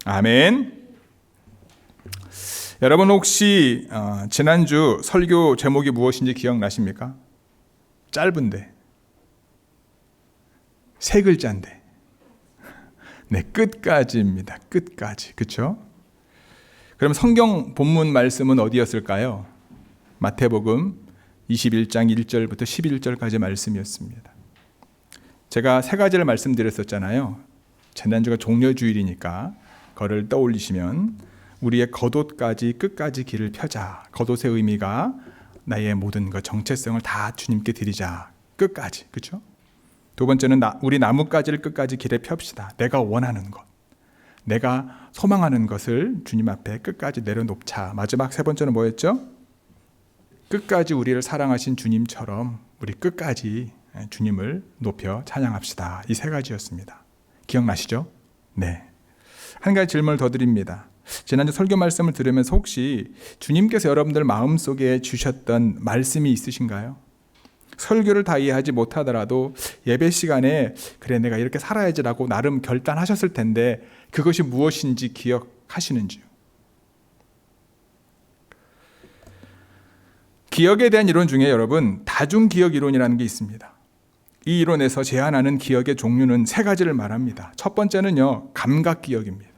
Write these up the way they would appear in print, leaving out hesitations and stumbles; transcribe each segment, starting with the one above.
아멘. 여러분 혹시 지난주 설교 제목이 무엇인지 기억나십니까? 짧은데, 세 글자인데, 네, 끝까지입니다. 끝까지. 그렇죠? 그럼 성경 본문 말씀은 어디였을까요? 마태복음 21장 1절부터 11절까지 말씀이었습니다. 제가 세 가지를 말씀드렸었잖아요. 지난주가 종려주일이니까 그거를 떠올리시면 우리의 겉옷까지 끝까지 길을 펴자. 겉옷의 의미가 나의 모든 것, 정체성을 다 주님께 드리자. 끝까지. 그렇죠? 두 번째는 우리 나뭇가지를 끝까지 길에 펴읍시다. 내가 원하는 것, 내가 소망하는 것을 주님 앞에 끝까지 내려놓자. 마지막 세 번째는 뭐였죠? 끝까지 우리를 사랑하신 주님처럼 우리 끝까지 주님을 높여 찬양합시다. 이 세 가지였습니다. 기억나시죠? 네. 한 가지 질문을 더 드립니다. 지난주 설교 말씀을 들으면서 혹시 주님께서 여러분들 마음속에 주셨던 말씀이 있으신가요? 설교를 다 이해하지 못하더라도 예배 시간에 그래 내가 이렇게 살아야지라고 나름 결단하셨을 텐데 그것이 무엇인지 기억하시는지요? 기억에 대한 이론 중에 여러분 다중기억 이론이라는 게 있습니다. 이 이론에서 제안하는 기억의 종류는 세 가지를 말합니다. 첫 번째는요, 감각기억입니다.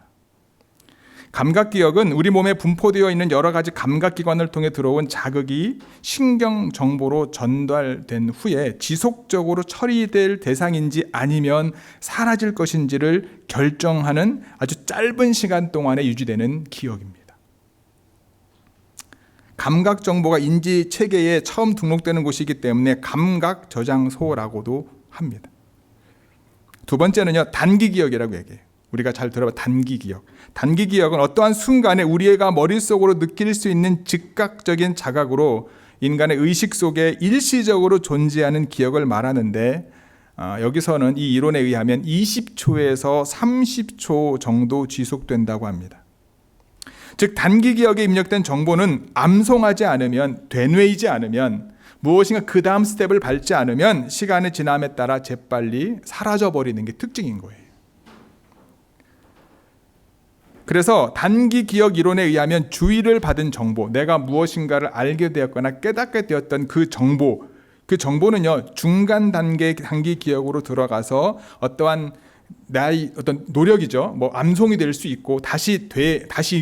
감각기억은 우리 몸에 분포되어 있는 여러 가지 감각기관을 통해 들어온 자극이 신경 정보로 전달된 후에 지속적으로 처리될 대상인지 아니면 사라질 것인지를 결정하는 아주 짧은 시간 동안에 유지되는 기억입니다. 감각 정보가 인지 체계에 처음 등록되는 곳이기 때문에 감각 저장소라고도 합니다. 두 번째는요, 단기 기억이라고 얘기해요. 우리가 잘 들어봐 단기 기억. 단기 기억은 어떠한 순간에 우리가 머릿속으로 느낄 수 있는 즉각적인 자각으로 인간의 의식 속에 일시적으로 존재하는 기억을 말하는데 여기서는 이 이론에 의하면 20초에서 30초 정도 지속된다고 합니다. 즉 단기 기억에 입력된 정보는 암송하지 않으면, 되뇌이지 않으면, 무엇인가 그 다음 스텝을 밟지 않으면 시간의 지남에 따라 재빨리 사라져버리는 게 특징인 거예요. 그래서 단기 기억 이론에 의하면 주의를 받은 정보, 내가 무엇인가를 알게 되었거나 깨닫게 되었던 그 정보는요, 중간 단계 단기 기억으로 들어가서 어떠한 나의 어떤 노력이죠. 뭐 암송이 될 수 있고 다시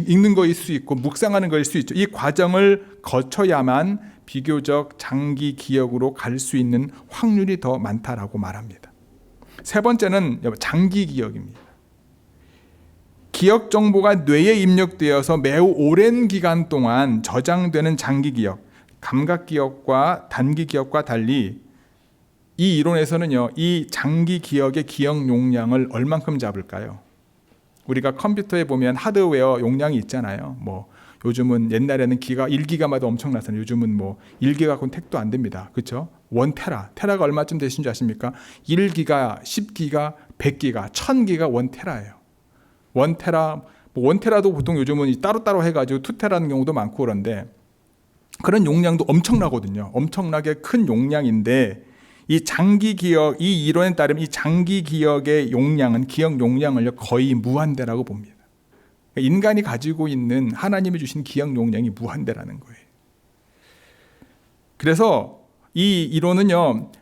읽는 거일 수 있고 묵상하는 거일 수 있죠. 이 과정을 거쳐야만 비교적 장기 기억으로 갈 수 있는 확률이 더 많다라고 말합니다. 세 번째는 장기 기억입니다. 기억 정보가 뇌에 입력되어서 매우 오랜 기간 동안 저장되는 장기 기억, 감각 기억과 단기 기억과 달리 이 이론에서는요, 이 장기 기억의 기억 용량을 얼만큼 잡을까요? 우리가 컴퓨터에 보면 하드웨어 용량이 있잖아요. 뭐 요즘은 옛날에는 1기가마다 엄청났어요. 요즘은 뭐 1기가 갖고는 택도 안 됩니다. 그렇죠? 1테라. 테라가 얼마쯤 되신 줄 아십니까? 1기가, 10기가, 100기가, 1000기가 1테라예요. 1테라, 뭐 1테라도 보통 요즘은 따로따로 해가지고 2테라는 경우도 많고 그런데 그런 용량도 엄청나거든요. 엄청나게 큰 용량인데 이 장기 기억, 이 이론에 따르면 이 장기 기억의 용량은 기억 용량을 거의 무한대라고 봅니다. 인간이 가지고 있는 하나님이 주신 기억 용량이 무한대라는 거예요. 그래서 이 이론은요,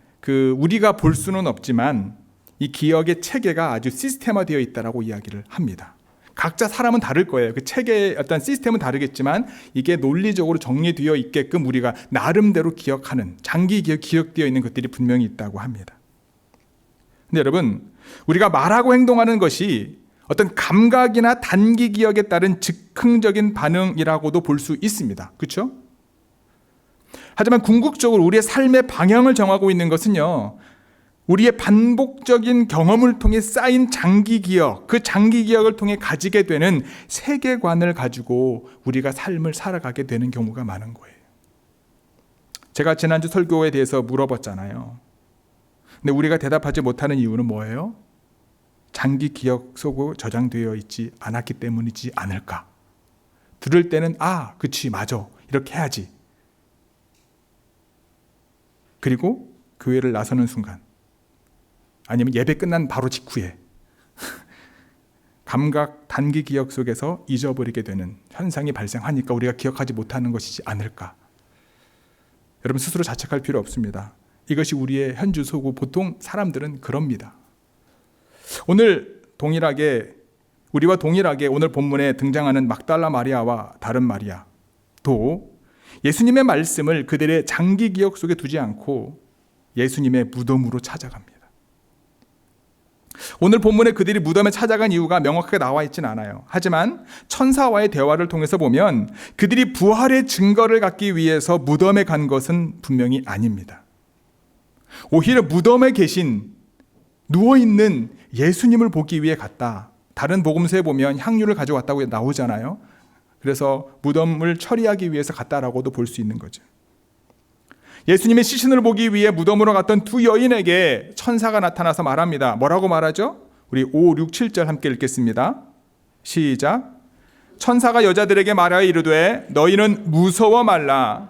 우리가 볼 수는 없지만 이 기억의 체계가 아주 시스템화되어 있다라고 이야기를 합니다. 각자 사람은 다를 거예요. 그 체계의 어떤 시스템은 다르겠지만 이게 논리적으로 정리되어 있게끔 우리가 나름대로 기억하는 장기 기억되어 있는 것들이 분명히 있다고 합니다. 근데 여러분, 우리가 말하고 행동하는 것이 어떤 감각이나 단기 기억에 따른 즉흥적인 반응이라고도 볼 수 있습니다. 그렇죠? 하지만 궁극적으로 우리의 삶의 방향을 정하고 있는 것은요, 우리의 반복적인 경험을 통해 쌓인 장기 기억, 그 장기 기억을 통해 가지게 되는 세계관을 가지고 우리가 삶을 살아가게 되는 경우가 많은 거예요. 제가 지난주 설교에 대해서 물어봤잖아요. 근데 우리가 대답하지 못하는 이유는 뭐예요? 장기 기억 속으로 저장되어 있지 않았기 때문이지 않을까? 들을 때는 그치, 맞아, 이렇게 해야지. 그리고 교회를 나서는 순간, 아니면 예배 끝난 바로 직후에 감각 단기 기억 속에서 잊어버리게 되는 현상이 발생하니까 우리가 기억하지 못하는 것이지 않을까. 여러분 스스로 자책할 필요 없습니다. 이것이 우리의 현주소고 보통 사람들은 그럽니다. 우리와 동일하게 오늘 본문에 등장하는 막달라 마리아와 다른 마리아도 예수님의 말씀을 그들의 장기 기억 속에 두지 않고 예수님의 무덤으로 찾아갑니다. 오늘 본문에 그들이 무덤에 찾아간 이유가 명확하게 나와 있진 않아요. 하지만 천사와의 대화를 통해서 보면 그들이 부활의 증거를 갖기 위해서 무덤에 간 것은 분명히 아닙니다. 오히려 무덤에 계신 누워있는 예수님을 보기 위해 갔다. 다른 복음서에 보면 향유를 가져왔다고 나오잖아요. 그래서 무덤을 처리하기 위해서 갔다라고도 볼 수 있는 거죠. 예수님의 시신을 보기 위해 무덤으로 갔던 두 여인에게 천사가 나타나서 말합니다. 뭐라고 말하죠? 우리 5, 6, 7절 함께 읽겠습니다. 시작. 천사가 여자들에게 말하여 이르되 너희는 무서워 말라.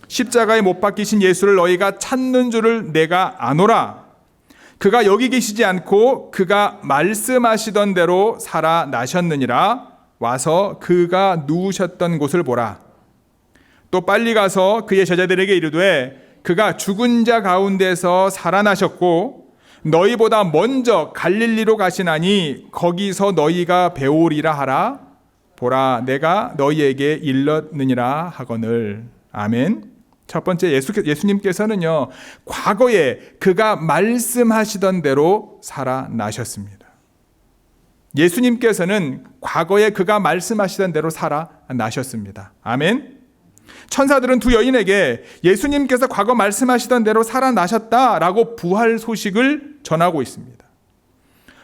십자가에 못 박히신 예수를 너희가 찾는 줄을 내가 아노라. 그가 여기 계시지 않고 그가 말씀하시던 대로 살아나셨느니라. 와서 그가 누우셨던 곳을 보라. 또 빨리 가서 그의 제자들에게 이르되 그가 죽은 자 가운데서 살아나셨고 너희보다 먼저 갈릴리로 가시나니 거기서 너희가 배우리라 하라. 보라 내가 너희에게 일렀느니라 하거늘. 아멘. 첫 번째 예수님께서는요 과거에 그가 말씀하시던 대로 살아나셨습니다. 예수님께서는 과거에 그가 말씀하시던 대로 살아나셨습니다. 아멘. 천사들은 두 여인에게 예수님께서 과거 말씀하시던 대로 살아나셨다라고 부활 소식을 전하고 있습니다.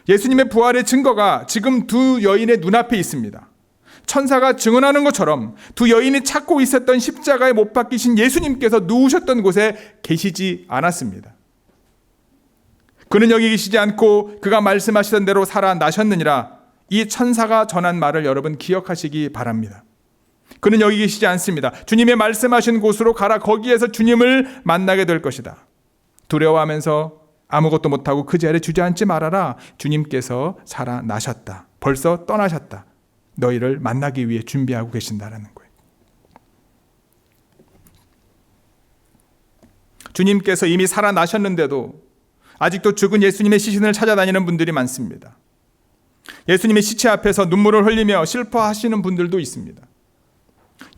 예수님의 부활의 증거가 지금 두 여인의 눈앞에 있습니다. 천사가 증언하는 것처럼 두 여인이 찾고 있었던 십자가에 못 박히신 예수님께서 누우셨던 곳에 계시지 않았습니다. 그는 여기 계시지 않고 그가 말씀하시던 대로 살아나셨느니라. 이 천사가 전한 말을 여러분 기억하시기 바랍니다. 그는 여기 계시지 않습니다. 주님의 말씀하신 곳으로 가라. 거기에서 주님을 만나게 될 것이다. 두려워하면서 아무것도 못하고 그 자리에 주저앉지 말아라. 주님께서 살아나셨다. 벌써 떠나셨다. 너희를 만나기 위해 준비하고 계신다라는 거예요. 주님께서 이미 살아나셨는데도 아직도 죽은 예수님의 시신을 찾아다니는 분들이 많습니다. 예수님의 시체 앞에서 눈물을 흘리며 슬퍼하시는 분들도 있습니다.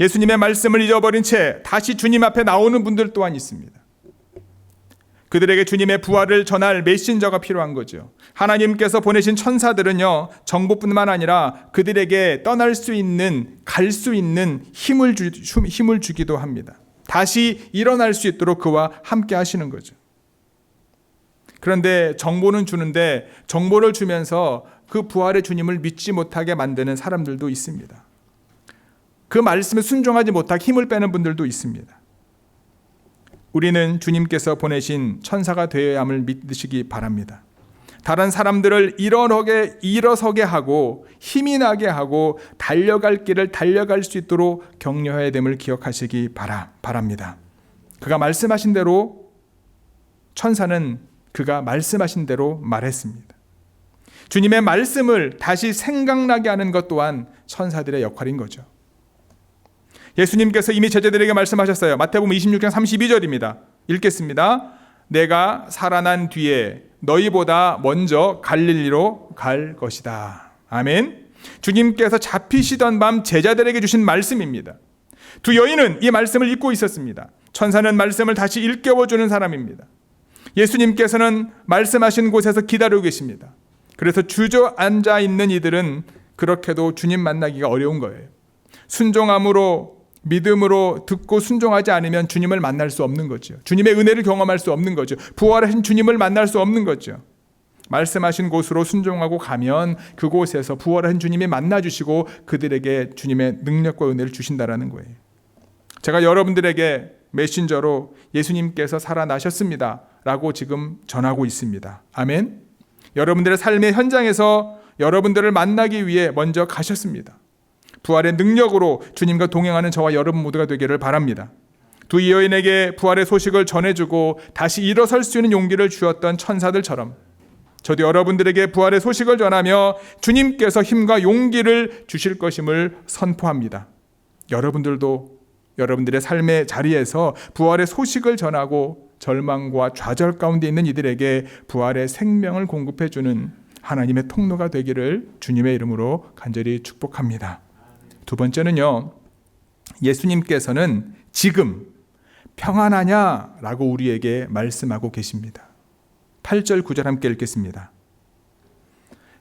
예수님의 말씀을 잊어버린 채 다시 주님 앞에 나오는 분들 또한 있습니다. 그들에게 주님의 부활을 전할 메신저가 필요한 거죠. 하나님께서 보내신 천사들은요, 정보뿐만 아니라 그들에게 떠날 수 있는, 갈 수 있는 힘을 주기도 합니다. 다시 일어날 수 있도록 그와 함께 하시는 거죠. 그런데 정보는 주는데 정보를 주면서 그 부활의 주님을 믿지 못하게 만드는 사람들도 있습니다. 그 말씀에 순종하지 못하게 힘을 빼는 분들도 있습니다. 우리는 주님께서 보내신 천사가 되어야 함을 믿으시기 바랍니다. 다른 사람들을 일어서게 하고 힘이 나게 하고 달려갈 길을 달려갈 수 있도록 격려해야 됨을 기억하시기 바랍니다. 그가 말씀하신 대로 천사는 그가 말씀하신 대로 말했습니다. 주님의 말씀을 다시 생각나게 하는 것 또한 천사들의 역할인 거죠. 예수님께서 이미 제자들에게 말씀하셨어요. 마태복음 26장 32절입니다. 읽겠습니다. 내가 살아난 뒤에 너희보다 먼저 갈릴리로 갈 것이다. 아멘. 주님께서 잡히시던 밤 제자들에게 주신 말씀입니다. 두 여인은 이 말씀을 읽고 있었습니다. 천사는 말씀을 다시 일깨워주는 사람입니다. 예수님께서는 말씀하신 곳에서 기다리고 계십니다. 그래서 주저앉아 있는 이들은 그렇게도 주님 만나기가 어려운 거예요. 순종함으로 믿음으로 듣고 순종하지 않으면 주님을 만날 수 없는 거죠. 주님의 은혜를 경험할 수 없는 거죠. 부활하신 주님을 만날 수 없는 거죠. 말씀하신 곳으로 순종하고 가면 그곳에서 부활하신 주님이 만나주시고 그들에게 주님의 능력과 은혜를 주신다라는 거예요. 제가 여러분들에게 메신저로 예수님께서 살아나셨습니다 라고 지금 전하고 있습니다. 아멘. 여러분들의 삶의 현장에서 여러분들을 만나기 위해 먼저 가셨습니다. 부활의 능력으로 주님과 동행하는 저와 여러분 모두가 되기를 바랍니다. 두 여인에게 부활의 소식을 전해주고 다시 일어설 수 있는 용기를 주었던 천사들처럼 저도 여러분들에게 부활의 소식을 전하며 주님께서 힘과 용기를 주실 것임을 선포합니다. 여러분들도 여러분들의 삶의 자리에서 부활의 소식을 전하고 절망과 좌절 가운데 있는 이들에게 부활의 생명을 공급해 주는 하나님의 통로가 되기를 주님의 이름으로 간절히 축복합니다. 두 번째는요, 예수님께서는 지금 평안하냐라고 우리에게 말씀하고 계십니다. 8절 9절 함께 읽겠습니다.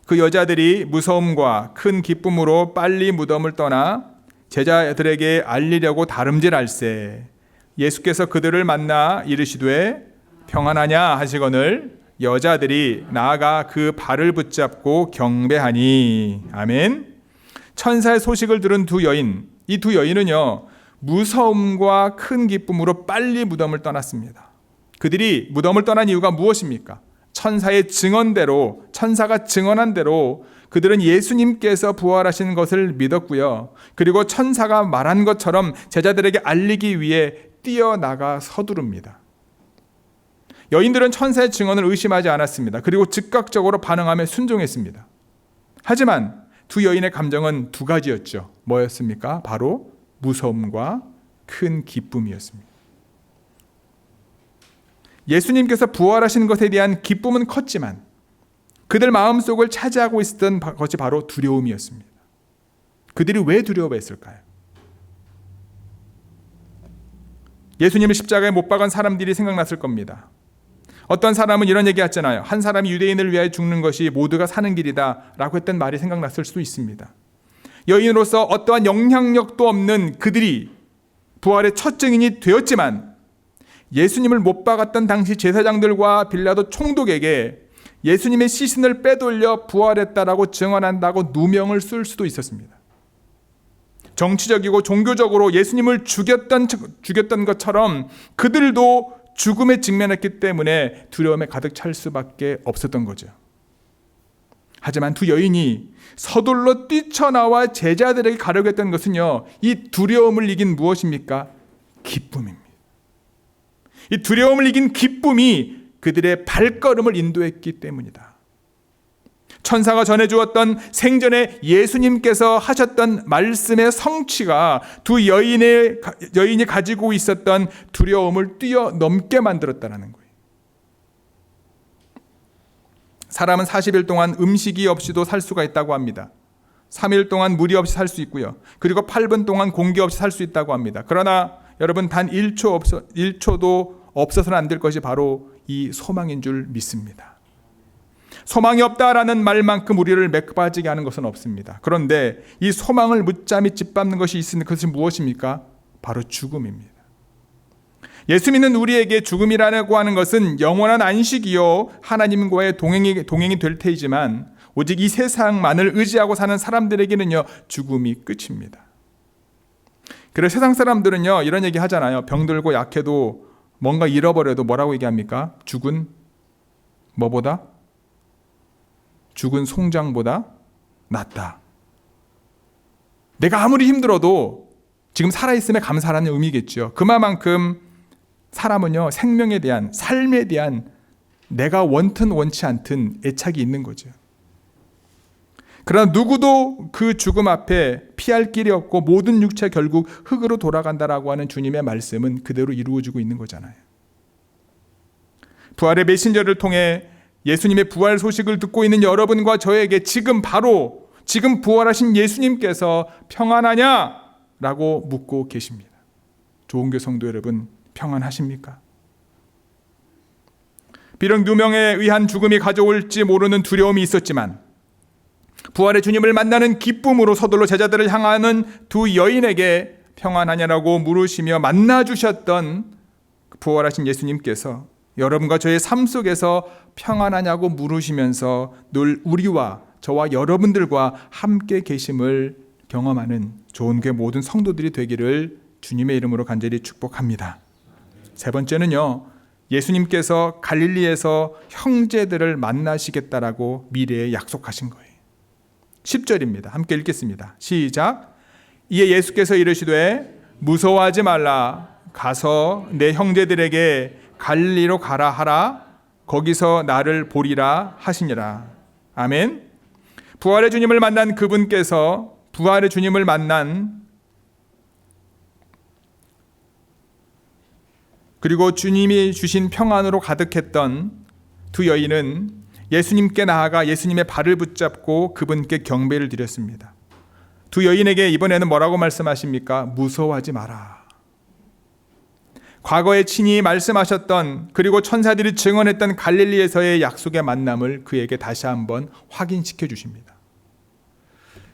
그 여자들이 무서움과 큰 기쁨으로 빨리 무덤을 떠나 제자들에게 알리려고 다름질할세 예수께서 그들을 만나 이르시되 평안하냐 하시거늘 여자들이 나아가 그 발을 붙잡고 경배하니. 아멘. 천사의 소식을 들은 두 여인, 이 두 여인은요 무서움과 큰 기쁨으로 빨리 무덤을 떠났습니다. 그들이 무덤을 떠난 이유가 무엇입니까? 천사의 증언대로, 천사가 증언한 대로 그들은 예수님께서 부활하신 것을 믿었고요. 그리고 천사가 말한 것처럼 제자들에게 알리기 위해 뛰어나가 서두릅니다. 여인들은 천사의 증언을 의심하지 않았습니다. 그리고 즉각적으로 반응하며 순종했습니다. 하지만 두 여인의 감정은 두 가지였죠. 뭐였습니까? 바로 무서움과 큰 기쁨이었습니다. 예수님께서 부활하신 것에 대한 기쁨은 컸지만 그들 마음속을 차지하고 있었던 것이 바로 두려움이었습니다. 그들이 왜 두려워했을까요? 예수님을 십자가에 못 박은 사람들이 생각났을 겁니다. 어떤 사람은 이런 얘기 했잖아요. 한 사람이 유대인을 위하여 죽는 것이 모두가 사는 길이다 라고 했던 말이 생각났을 수도 있습니다. 여인으로서 어떠한 영향력도 없는 그들이 부활의 첫 증인이 되었지만 예수님을 못 박았던 당시 제사장들과 빌라도 총독에게 예수님의 시신을 빼돌려 부활했다라고 증언한다고 누명을 쓸 수도 있었습니다. 정치적이고 종교적으로 예수님을 죽였던 것처럼 그들도 죽음에 직면했기 때문에 두려움에 가득 찰 수밖에 없었던 거죠. 하지만 두 여인이 서둘러 뛰쳐나와 제자들에게 가려고 했던 것은요, 이 두려움을 이긴 무엇입니까? 기쁨입니다. 이 두려움을 이긴 기쁨이 그들의 발걸음을 인도했기 때문이다. 천사가 전해주었던 생전에 예수님께서 하셨던 말씀의 성취가 두 여인이 가지고 있었던 두려움을 뛰어넘게 만들었다는 거예요. 사람은 40일 동안 음식이 없이도 살 수가 있다고 합니다. 3일 동안 물이 없이 살 수 있고요. 그리고 8분 동안 공기 없이 살 수 있다고 합니다. 그러나 여러분 단 1초도 없어서는 안 될 것이 바로 이 소망인 줄 믿습니다. 소망이 없다라는 말만큼 우리를 맥빠지게 하는 것은 없습니다. 그런데 이 소망을 붙잡이 짓밟는 것이 있으니 그것이 무엇입니까? 바로 죽음입니다. 예수 믿는 우리에게 죽음이라고 하는 것은 영원한 안식이요 하나님과의 동행이 될 테이지만 오직 이 세상만을 의지하고 사는 사람들에게는요 죽음이 끝입니다. 그래서 세상 사람들은요 이런 얘기 하잖아요. 병들고 약해도 뭔가 잃어버려도 뭐라고 얘기합니까? 죽은 뭐보다? 죽은 송장보다 낫다. 내가 아무리 힘들어도 지금 살아있음에 감사하는 의미겠죠. 그만큼 사람은요 생명에 대한, 삶에 대한 내가 원튼 원치 않든 애착이 있는 거죠. 그러나 누구도 그 죽음 앞에 피할 길이 없고 모든 육체 결국 흙으로 돌아간다라고 하는 주님의 말씀은 그대로 이루어지고 있는 거잖아요. 부활의 메신저를 통해 예수님의 부활 소식을 듣고 있는 여러분과 저에게 지금 부활하신 예수님께서 평안하냐라고 묻고 계십니다. 좋은교회 성도 여러분, 평안하십니까? 비록 누명에 의한 죽음이 가져올지 모르는 두려움이 있었지만 부활의 주님을 만나는 기쁨으로 서둘러 제자들을 향하는 두 여인에게 평안하냐라고 물으시며 만나주셨던 부활하신 예수님께서 여러분과 저의 삶 속에서 평안하냐고 물으시면서 늘 우리와 저와 여러분들과 함께 계심을 경험하는 좋은 교회 모든 성도들이 되기를 주님의 이름으로 간절히 축복합니다. 세 번째는요, 예수님께서 갈릴리에서 형제들을 만나시겠다라고 미래에 약속하신 거예요. 10절입니다. 함께 읽겠습니다. 시작. 이에 예수께서 이르시되 무서워하지 말라. 가서 내 형제들에게 갈릴리로 가라 하라. 거기서 나를 보리라 하시니라. 아멘. 부활의 주님을 만난 그분께서 부활의 주님을 만난 그리고 주님이 주신 평안으로 가득했던 두 여인은 예수님께 나아가 예수님의 발을 붙잡고 그분께 경배를 드렸습니다. 두 여인에게 이번에는 뭐라고 말씀하십니까? 무서워하지 마라. 과거에 친히 말씀하셨던 그리고 천사들이 증언했던 갈릴리에서의 약속의 만남을 그에게 다시 한번 확인시켜 주십니다.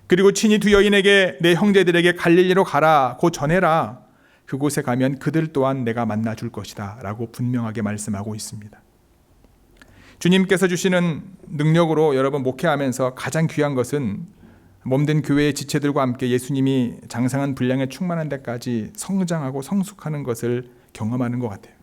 그리고 친히 두 여인에게 내 형제들에게 갈릴리로 가라고 전해라. 그곳에 가면 그들 또한 내가 만나 줄 것이다 라고 분명하게 말씀하고 있습니다. 주님께서 주시는 능력으로 여러분 목회하면서 가장 귀한 것은 몸된 교회의 지체들과 함께 예수님이 장성한 분량에 충만한 데까지 성장하고 성숙하는 것을 경험하는 것 같아요.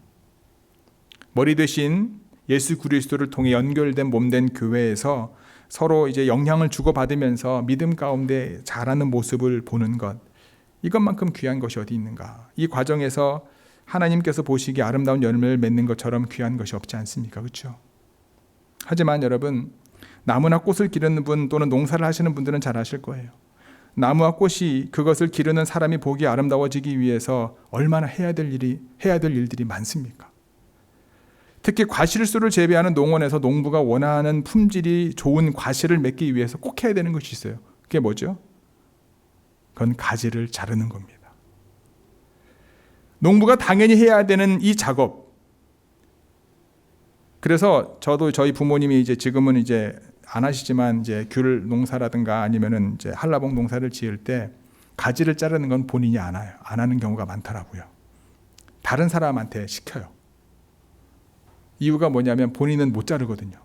머리 대신 예수 그리스도를 통해 연결된 몸된 교회에서 서로 이제 영향을 주고받으면서 믿음 가운데 자라는 모습을 보는 것, 이것만큼 귀한 것이 어디 있는가? 이 과정에서 하나님께서 보시기에 아름다운 열매를 맺는 것처럼 귀한 것이 없지 않습니까? 그렇죠? 하지만 여러분, 나무나 꽃을 기르는 분 또는 농사를 하시는 분들은 잘 아실 거예요. 나무와 꽃이 그것을 기르는 사람이 보기 아름다워지기 위해서 얼마나 해야 될 일들이 많습니까? 특히 과실수를 재배하는 농원에서 농부가 원하는 품질이 좋은 과실을 맺기 위해서 꼭 해야 되는 것이 있어요. 그게 뭐죠? 그건 가지를 자르는 겁니다. 농부가 당연히 해야 되는 이 작업. 그래서 저도 저희 부모님이 이제 지금은 이제 안 하시지만 이제 귤 농사라든가 아니면은 이제 한라봉 농사를 지을 때 가지를 자르는 건 본인이 안 하는 경우가 많더라고요. 다른 사람한테 시켜요. 이유가 뭐냐면 본인은 못 자르거든요.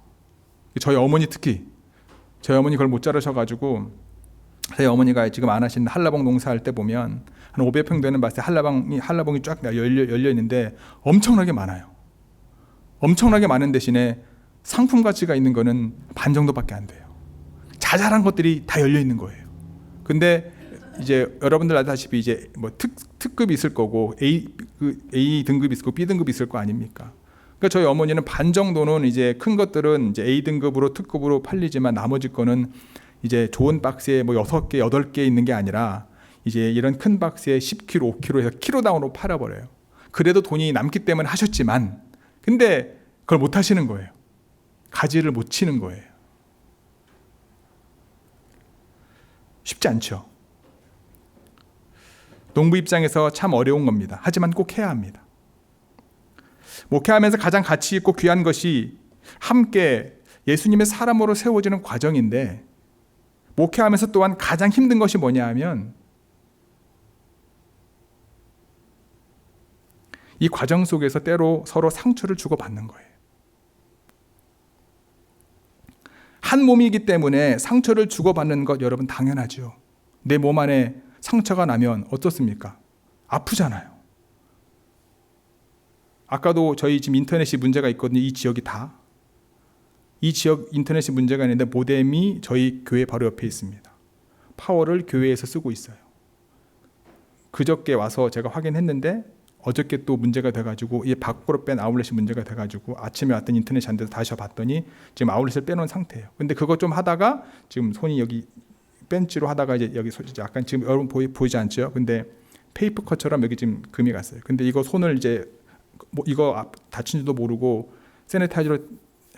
저희 어머니 특히 저희 어머니 그걸 못 자르셔가지고 저희 어머니가 지금 안 하시는 한라봉 농사할 때 보면 한 500평 되는 밭에 한라봉이 쫙 열려 있는데 엄청나게 많아요. 엄청나게 많은 대신에 상품 가치가 있는 거는 반 정도밖에 안 돼요. 자잘한 것들이 다 열려 있는 거예요. 근데 이제 여러분들 아다시피 이제 뭐 특급이 있을 거고 A 등급이 있을 거고 B 등급이 있을 거 아닙니까? 그러니까 저희 어머니는 반 정도는 이제 큰 것들은 이제 A 등급으로 특급으로 팔리지만 나머지 거는 이제 좋은 박스에 뭐 6개, 8개 있는 게 아니라 이제 이런 큰 박스에 10kg, 5kg에서 킬로당으로 팔아버려요. 그래도 돈이 남기 때문에 하셨지만 근데 그걸 못 하시는 거예요. 가지를 못 치는 거예요. 쉽지 않죠. 농부 입장에서 참 어려운 겁니다. 하지만 꼭 해야 합니다. 목회하면서 가장 가치 있고 귀한 것이 함께 예수님의 사람으로 세워지는 과정인데 목회하면서 또한 가장 힘든 것이 뭐냐 하면 이 과정 속에서 때로 서로 상처를 주고받는 거예요. 한 몸이기 때문에 상처를 주고받는 것 여러분 당연하죠. 내 몸 안에 상처가 나면 어떻습니까? 아프잖아요. 아까도 저희 지금 인터넷이 문제가 있거든요. 이 지역이 다. 이 지역 인터넷이 문제가 있는데 모뎀이 저희 교회 바로 옆에 있습니다. 파워를 교회에서 쓰고 있어요. 그저께 와서 제가 확인했는데 어저께 또 문제가 돼가지고 이 밖으로 뺀 아울렛이 문제가 돼가지고 아침에 왔더니 인터넷이 안 돼서 다시 봤더니 지금 아울렛을 빼놓은 상태예요. 근데 그거 좀 하다가 지금 손이 여기 벤치로 하다가 이제 여기 약간 지금 여러분 보이지 않죠? 근데 페이퍼 컷처럼 여기 지금 금이 갔어요. 근데 이거 손을 이제 뭐 이거 다친지도 모르고 세네타이저로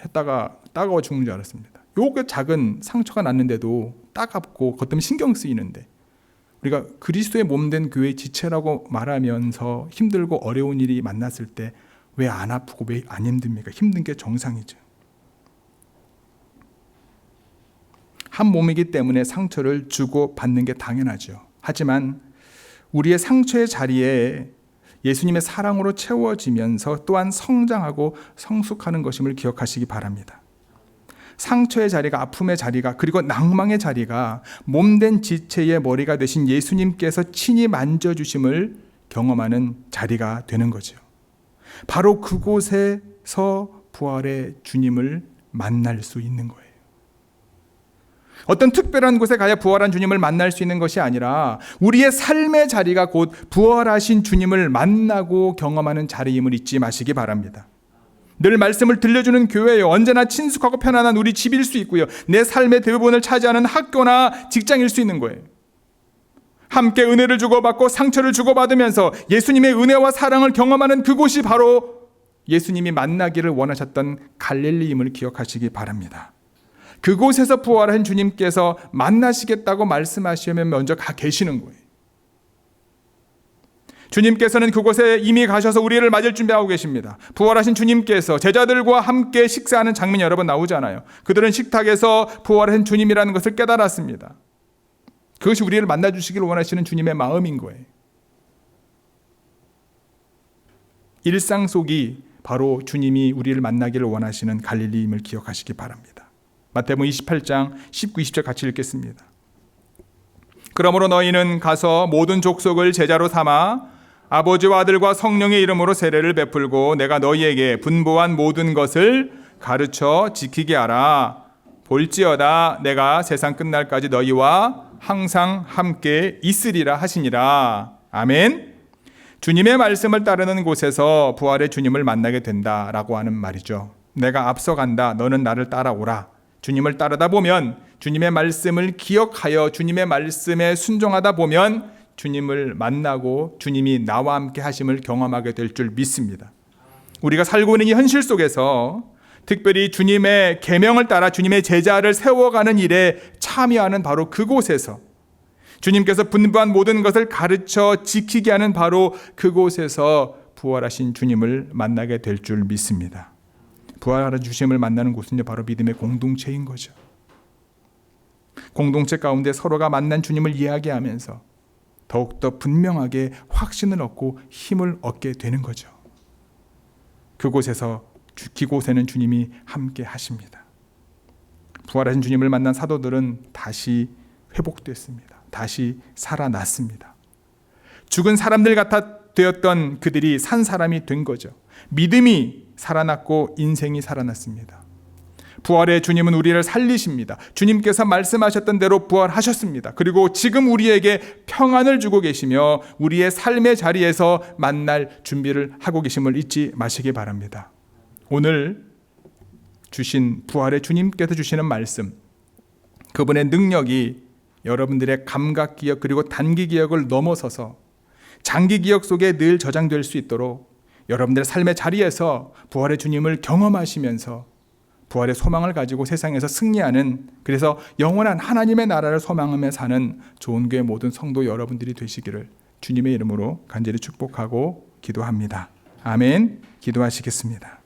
했다가 따가워 죽는 줄 알았습니다. 요게 작은 상처가 났는데도 따갑고 그것 때문에 신경 쓰이는데 우리가 그리스도의 몸된 교회의 지체라고 말하면서 힘들고 어려운 일이 만났을 때 왜 안 아프고 왜 안 힘듭니까? 힘든 게 정상이죠. 한 몸이기 때문에 상처를 주고 받는 게 당연하죠. 하지만 우리의 상처의 자리에 예수님의 사랑으로 채워지면서 또한 성장하고 성숙하는 것임을 기억하시기 바랍니다. 상처의 자리가, 아픔의 자리가, 그리고 낭망의 자리가 몸된 지체의 머리가 되신 예수님께서 친히 만져주심을 경험하는 자리가 되는 거죠. 바로 그곳에서 부활의 주님을 만날 수 있는 거예요. 어떤 특별한 곳에 가야 부활한 주님을 만날 수 있는 것이 아니라 우리의 삶의 자리가 곧 부활하신 주님을 만나고 경험하는 자리임을 잊지 마시기 바랍니다. 늘 말씀을 들려주는 교회예요. 언제나 친숙하고 편안한 우리 집일 수 있고요. 내 삶의 대부분을 차지하는 학교나 직장일 수 있는 거예요. 함께 은혜를 주고받고 상처를 주고받으면서 예수님의 은혜와 사랑을 경험하는 그곳이 바로 예수님이 만나기를 원하셨던 갈릴리임을 기억하시기 바랍니다. 그곳에서 부활한 주님께서 만나시겠다고 말씀하시면 먼저 가 계시는 거예요. 주님께서는 그곳에 이미 가셔서 우리를 맞을 준비하고 계십니다. 부활하신 주님께서 제자들과 함께 식사하는 장면이 여러 번 나오잖아요. 그들은 식탁에서 부활한 주님이라는 것을 깨달았습니다. 그것이 우리를 만나주시길 원하시는 주님의 마음인 거예요. 일상 속이 바로 주님이 우리를 만나기를 원하시는 갈릴리임을 기억하시기 바랍니다. 마태복음 28장 19, 20절 같이 읽겠습니다. 그러므로 너희는 가서 모든 족속을 제자로 삼아 아버지와 아들과 성령의 이름으로 세례를 베풀고 내가 너희에게 분부한 모든 것을 가르쳐 지키게 하라. 볼지어다 내가 세상 끝날까지 너희와 항상 함께 있으리라 하시니라. 아멘. 주님의 말씀을 따르는 곳에서 부활의 주님을 만나게 된다라고 하는 말이죠. 내가 앞서간다. 너는 나를 따라오라. 주님을 따르다 보면, 주님의 말씀을 기억하여 주님의 말씀에 순종하다 보면 주님을 만나고 주님이 나와 함께 하심을 경험하게 될 줄 믿습니다. 우리가 살고 있는 이 현실 속에서 특별히 주님의 계명을 따라 주님의 제자를 세워가는 일에 참여하는 바로 그곳에서, 주님께서 분부한 모든 것을 가르쳐 지키게 하는 바로 그곳에서 부활하신 주님을 만나게 될 줄 믿습니다. 부활하신 주님을 만나는 곳은 바로 믿음의 공동체인 거죠. 공동체 가운데 서로가 만난 주님을 이야기하면서 더욱더 분명하게 확신을 얻고 힘을 얻게 되는 거죠. 그곳에서 그곳에는 주님이 함께 하십니다. 부활하신 주님을 만난 사도들은 다시 회복됐습니다. 다시 살아났습니다. 죽은 사람들 같아 되었던 그들이 산 사람이 된 거죠. 믿음이 살아났고 인생이 살아났습니다. 부활의 주님은 우리를 살리십니다. 주님께서 말씀하셨던 대로 부활하셨습니다. 그리고 지금 우리에게 평안을 주고 계시며 우리의 삶의 자리에서 만날 준비를 하고 계심을 잊지 마시기 바랍니다. 오늘 주신 부활의 주님께서 주시는 말씀, 그분의 능력이 여러분들의 감각 기억 그리고 단기 기억을 넘어서서 장기 기억 속에 늘 저장될 수 있도록 여러분들의 삶의 자리에서 부활의 주님을 경험하시면서 부활의 소망을 가지고 세상에서 승리하는, 그래서 영원한 하나님의 나라를 소망하며 사는 좋은 교회 모든 성도 여러분들이 되시기를 주님의 이름으로 간절히 축복하고 기도합니다. 아멘. 기도하시겠습니다.